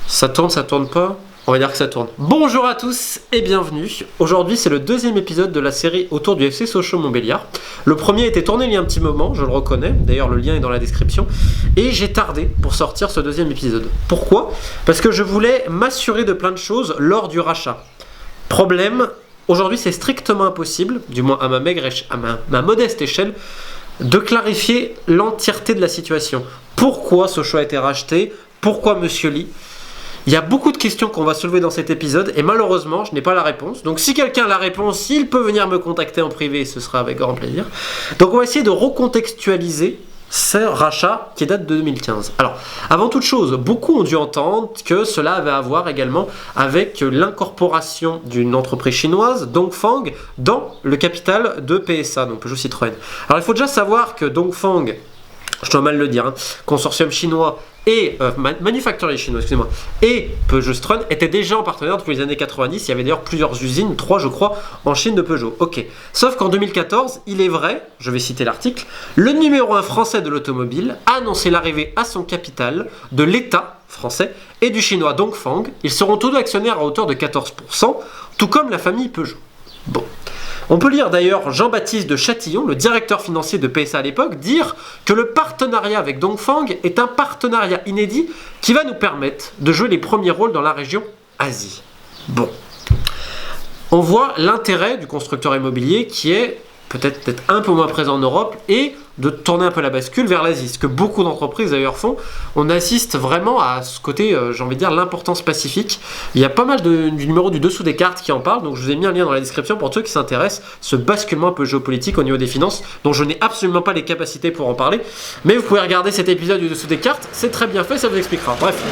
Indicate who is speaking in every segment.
Speaker 1: Ça tourne pas? On va dire que ça tourne. Bonjour à tous et bienvenue. Aujourd'hui, c'est le deuxième épisode de la série autour du FC Sochaux-Montbéliard. Le premier était tourné il y a un petit moment, je le reconnais. D'ailleurs, le lien est dans la description. Et j'ai tardé pour sortir ce deuxième épisode. Pourquoi? Parce que je voulais m'assurer de plein de choses lors du rachat. Problème, aujourd'hui, c'est strictement impossible, du moins à ma modeste échelle, de clarifier l'entièreté de la situation. Pourquoi Sochaux a été racheté? Pourquoi Monsieur Lee? Il y a beaucoup de questions qu'on va soulever dans cet épisode et malheureusement, je n'ai pas la réponse. Donc si quelqu'un a la réponse, il peut venir me contacter en privé, ce sera avec grand plaisir. Donc on va essayer de recontextualiser ce rachat qui date de 2015. Alors, avant toute chose, beaucoup ont dû entendre que cela avait à voir également avec l'incorporation d'une entreprise chinoise, Dongfang, dans le capital de PSA, donc Peugeot Citroën. Alors il faut déjà savoir que Dongfang, je dois mal le dire, consortium chinois et manufacturier chinois, excusez-moi, et Peugeot Citroën étaient déjà en partenaire depuis les années 90. Il y avait d'ailleurs plusieurs usines, 3 je crois, en Chine de Peugeot. Ok. Sauf qu'en 2014, il est vrai, je vais citer l'article, le numéro 1 français de l'automobile a annoncé l'arrivée à son capital de l'État français et du chinois Dongfang. Ils seront tous deux actionnaires à hauteur de 14%, tout comme la famille Peugeot. Bon. On peut lire d'ailleurs Jean-Baptiste de Châtillon, le directeur financier de PSA à l'époque, dire que le partenariat avec Dongfang est un partenariat inédit qui va nous permettre de jouer les premiers rôles dans la région Asie. Bon. On voit l'intérêt du constructeur immobilier qui est peut-être un peu moins présent en Europe et de tourner un peu la bascule vers l'Asie, ce que beaucoup d'entreprises d'ailleurs font. On assiste vraiment à ce côté, j'ai envie de dire, l'importance pacifique. Il y a pas mal du numéro du dessous des cartes qui en parle, donc je vous ai mis un lien dans la description pour ceux qui s'intéressent, ce basculement un peu géopolitique au niveau des finances, dont je n'ai absolument pas les capacités pour en parler, mais vous pouvez regarder cet épisode du dessous des cartes, c'est très bien fait, ça vous expliquera. Bref.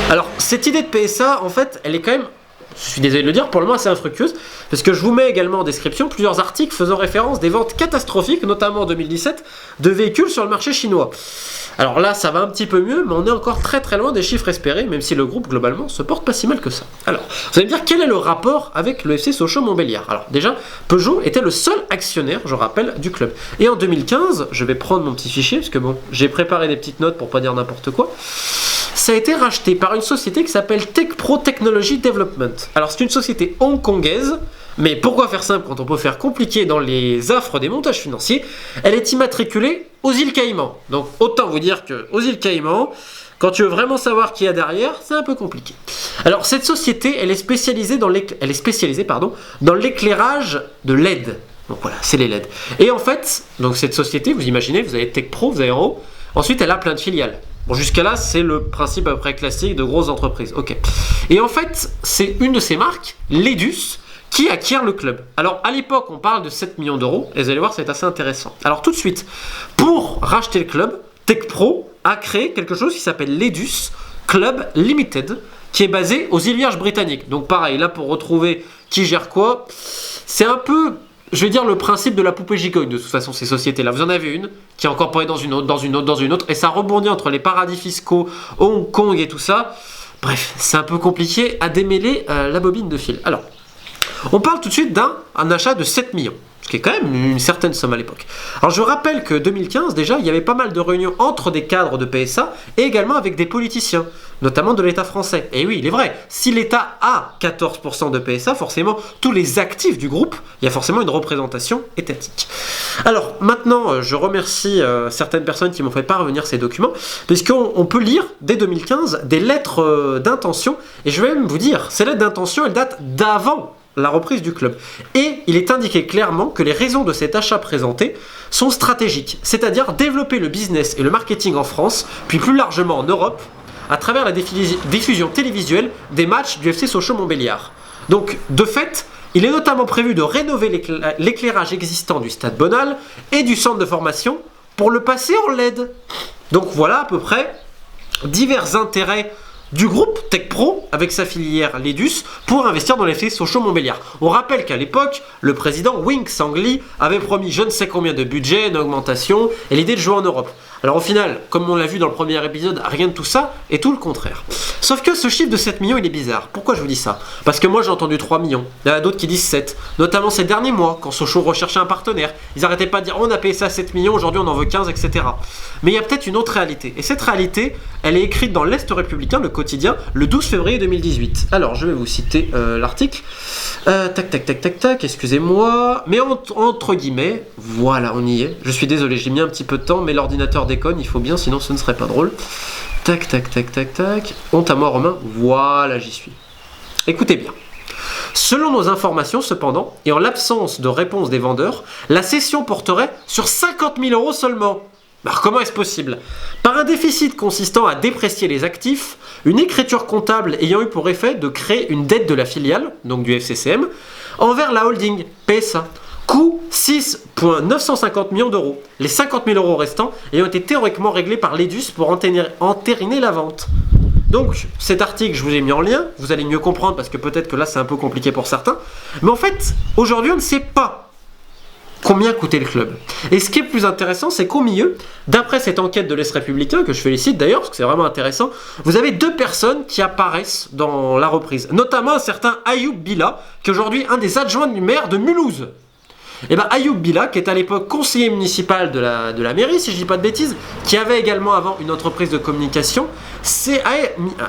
Speaker 1: Alors, cette idée de PSA, en fait, elle est quand même, je suis désolé de le dire, pour le moment assez infructueuse, parce que je vous mets également en description plusieurs articles faisant référence des ventes catastrophiques, notamment en 2017, de véhicules sur le marché chinois. Alors là, ça va un petit peu mieux, mais on est encore très très loin des chiffres espérés, même si le groupe, globalement, se porte pas si mal que ça. Alors, vous allez me dire, quel est le rapport avec le FC Sochaux-Montbéliard? Alors déjà, Peugeot était le seul actionnaire, je rappelle, du club. Et en 2015, je vais prendre mon petit fichier, parce que bon, j'ai préparé des petites notes pour pas dire n'importe quoi. Ça a été racheté par une société qui s'appelle TechPro Technology Development. Alors c'est une société hongkongaise, mais pourquoi faire simple quand on peut faire compliqué dans les affres des montages financiers? Elle est immatriculée aux îles Caïmans. Donc autant vous dire qu'aux îles Caïmans, quand tu veux vraiment savoir qui y a derrière, c'est un peu compliqué. Alors cette société, elle est spécialisée dans l'éclairage de LED. Donc voilà, c'est les LED. Et en fait, donc cette société, vous imaginez, vous avez TechPro, vous avez en haut, ensuite elle a plein de filiales. Bon, jusqu'à là, c'est le principe à peu près classique de grosses entreprises. Ok. Et en fait, c'est une de ces marques, Ledus, qui acquiert le club. Alors, à l'époque, on parle de 7 millions d'euros, et vous allez voir, c'est assez intéressant. Alors, tout de suite, pour racheter le club, TechPro a créé quelque chose qui s'appelle Ledus Club Limited, qui est basé aux îles Vierges britanniques. Donc, pareil, là, pour retrouver qui gère quoi, c'est un peu, je vais dire, le principe de la poupée gigogne, de toute façon, ces sociétés-là. Vous en avez une qui est incorporée dans une autre, et ça rebondit entre les paradis fiscaux, Hong Kong et tout ça. Bref, c'est un peu compliqué à démêler la bobine de fil. Alors, on parle tout de suite d'un achat de 7 millions. Ce qui est quand même une certaine somme à l'époque. Alors je rappelle que 2015, déjà, il y avait pas mal de réunions entre des cadres de PSA et également avec des politiciens, notamment de l'État français. Et oui, il est vrai, si l'État a 14% de PSA, forcément, tous les actifs du groupe, il y a forcément une représentation étatique. Alors maintenant, je remercie certaines personnes qui m'ont fait parvenir ces documents, puisqu'on peut lire, dès 2015, des lettres d'intention, et je vais même vous dire, ces lettres d'intention, elles datent d'avant la reprise du club. Et il est indiqué clairement que les raisons de cet achat présenté sont stratégiques, c'est-à-dire développer le business et le marketing en France, puis plus largement en Europe, à travers la diffusion télévisuelle des matchs du FC Sochaux-Montbéliard. Donc, de fait, il est notamment prévu de rénover l'éclairage existant du stade Bonal et du centre de formation pour le passer en LED. Donc voilà à peu près divers intérêts du groupe TechPro avec sa filière Ledus pour investir dans l'FC Sochaux-Montbéliard. On rappelle qu'à l'époque, le président Wing Sang-Lee avait promis je ne sais combien de budget, une augmentation et l'idée de jouer en Europe. Alors au final, comme on l'a vu dans le premier épisode, rien de tout ça et tout le contraire. Sauf que ce chiffre de 7 millions, il est bizarre. Pourquoi je vous dis ça? Parce que moi, j'ai entendu 3 millions. Il y en a d'autres qui disent 7. Notamment ces derniers mois, quand Sochaux recherchait un partenaire. Ils n'arrêtaient pas de dire, on a payé ça à 7 millions, aujourd'hui on en veut 15, etc. Mais il y a peut-être une autre réalité. Et cette réalité, elle est écrite dans l'Est républicain, le quotidien, le 12 février 2018. Alors, je vais vous citer l'article. Tac, excusez-moi. Mais entre guillemets, voilà, on y est. Je suis désolé, j'ai mis un petit peu de temps, mais l'ordinateur déconne, il faut bien, sinon ce ne serait pas drôle. Tac. Honte à moi, Romain. Voilà, j'y suis. Écoutez bien. Selon nos informations, cependant, et en l'absence de réponse des vendeurs, la cession porterait sur 50 000 euros seulement. Alors comment est-ce possible? Par un déficit consistant à déprécier les actifs, une écriture comptable ayant eu pour effet de créer une dette de la filiale, donc du FCCM, envers la holding PSA. Coût 6,950 millions d'euros. Les 50 000 euros restants ayant été théoriquement réglés par l'EDUS pour entériner la vente. Donc cet article, je vous ai mis en lien, vous allez mieux comprendre parce que peut-être que là c'est un peu compliqué pour certains. Mais en fait, aujourd'hui on ne sait pas combien coûtait le club. Et ce qui est plus intéressant, c'est qu'au milieu, d'après cette enquête de l'Est républicain, que je félicite d'ailleurs, parce que c'est vraiment intéressant, vous avez 2 personnes qui apparaissent dans la reprise. Notamment un certain Ayoub Bila, qui est aujourd'hui un des adjoints du maire de Mulhouse. Et bien Ayoub Bila, qui est à l'époque conseiller municipal de la mairie, si je ne dis pas de bêtises, qui avait également avant une entreprise de communication,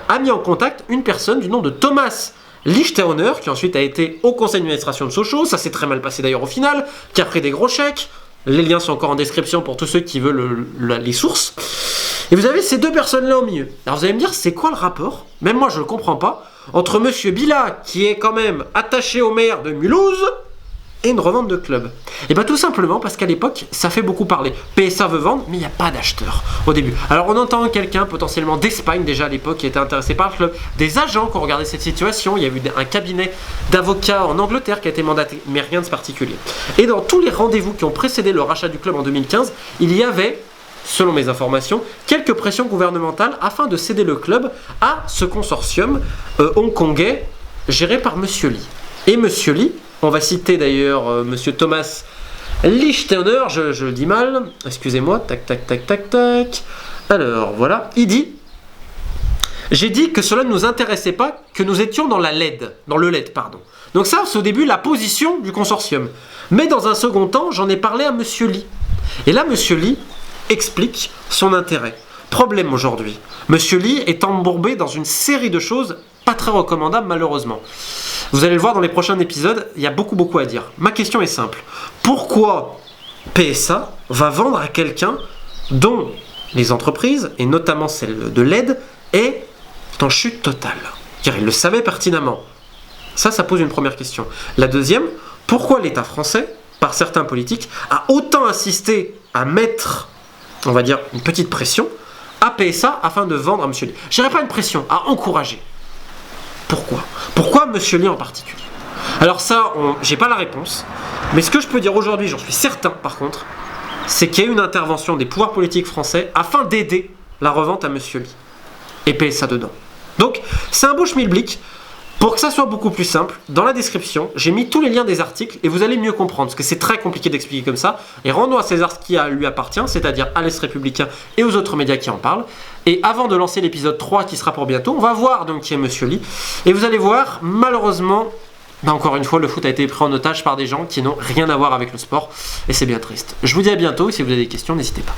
Speaker 1: a mis en contact une personne du nom de Thomas Lichtauner, qui ensuite a été au conseil d'administration de Sochaux, ça s'est très mal passé d'ailleurs au final, qui a pris des gros chèques, les liens sont encore en description pour tous ceux qui veulent les sources. Et vous avez ces 2 personnes-là au milieu. Alors vous allez me dire, c'est quoi le rapport? Même moi je ne le comprends pas, entre monsieur Bila, qui est quand même attaché au maire de Mulhouse, et une revente de club. Et bien tout simplement parce qu'à l'époque, ça fait beaucoup parler. PSA veut vendre, mais il n'y a pas d'acheteur au début. Alors on entend quelqu'un potentiellement d'Espagne déjà à l'époque qui était intéressé par le club, des agents qui ont regardé cette situation, il y a eu un cabinet d'avocats en Angleterre qui a été mandaté, mais rien de particulier. Et dans tous les rendez-vous qui ont précédé le rachat du club en 2015, il y avait, selon mes informations, quelques pressions gouvernementales afin de céder le club à ce consortium hongkongais géré par Monsieur Lee. Et Monsieur Lee, on va citer d'ailleurs Monsieur Thomas Lichtauner, je le dis mal, excusez-moi, tac. Alors voilà, il dit: j'ai dit que cela ne nous intéressait pas, que nous étions dans le LED, pardon. Donc ça, c'est au début la position du consortium. Mais dans un second temps, j'en ai parlé à Monsieur Lee. Et là, Monsieur Lee explique son intérêt. Problème aujourd'hui, Monsieur Lee est embourbé dans une série de choses pas très recommandables malheureusement. Vous allez le voir dans les prochains épisodes, il y a beaucoup à dire. Ma question est simple. Pourquoi PSA va vendre à quelqu'un dont les entreprises, et notamment celle de LED, est en chute totale? Car il le savait pertinemment. Ça pose une première question. La deuxième, pourquoi l'État français, par certains politiques, a autant insisté à mettre, on va dire, une petite pression à PSA afin de vendre à Monsieur Lee? Je dirais pas une pression, à encourager. Pourquoi Monsieur Lee en particulier? Alors ça, j'ai pas la réponse. Mais ce que je peux dire aujourd'hui, j'en suis certain par contre, c'est qu'il y a eu une intervention des pouvoirs politiques français afin d'aider la revente à Monsieur Lee. Et PSA dedans. Donc, c'est un beau schmilblick. Pour que ça soit beaucoup plus simple, dans la description, j'ai mis tous les liens des articles et vous allez mieux comprendre, parce que c'est très compliqué d'expliquer comme ça. Et rendons à César ce qui lui appartient, c'est-à-dire à l'Est républicain et aux autres médias qui en parlent. Et avant de lancer l'épisode 3 qui sera pour bientôt, on va voir donc qui est Monsieur Lee. Et vous allez voir, malheureusement, encore une fois, le foot a été pris en otage par des gens qui n'ont rien à voir avec le sport. Et c'est bien triste. Je vous dis à bientôt et si vous avez des questions, n'hésitez pas.